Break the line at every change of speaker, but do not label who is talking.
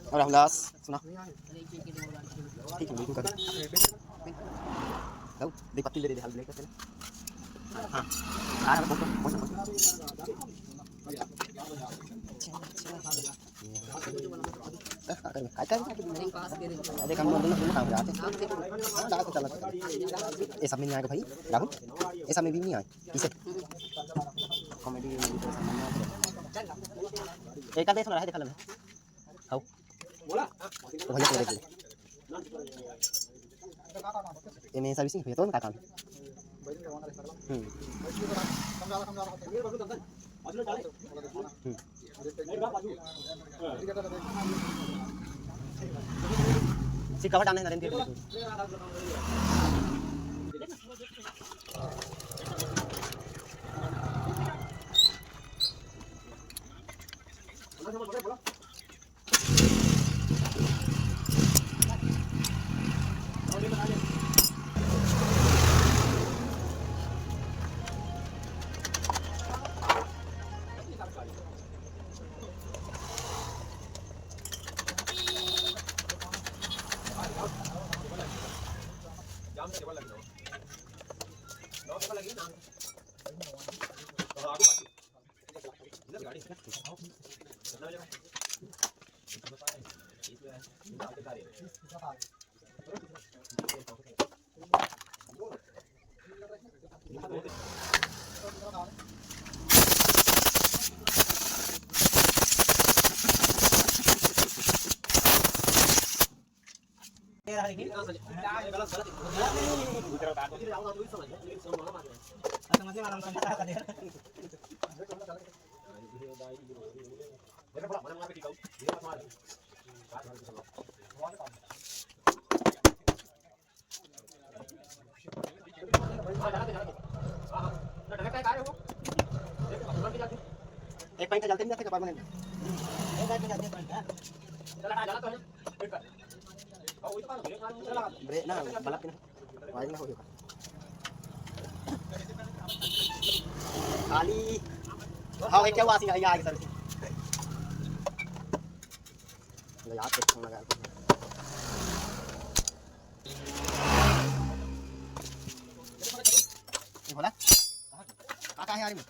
और राहुल दास सुना ठीक है बिल्कुल कर दो देख पत्ती दे दे हल ब्लेक कर हां आ रहा है देख हम दोनों काम जाते हैं हां डाल चला ये सब में नहीं आएगा भाई राहुल ये सब में भी नहीं आए किसे कॉमेडी एक का देख रहा है देख ले हां बोला तो भैया को देख ये में सर्विसिंग भैया तो का काम सी कवर डालना है नरेंद्र के एक पॉइंट चलते नहीं जाते परमानेंट एक पॉइंट चलते पॉइंट चला तो ब्रेक ना बल्ब ना वाइज ना हो गया खाली हां एक क्या हुआ सी आगे सर याद से लगा ये बोला कहां है यार में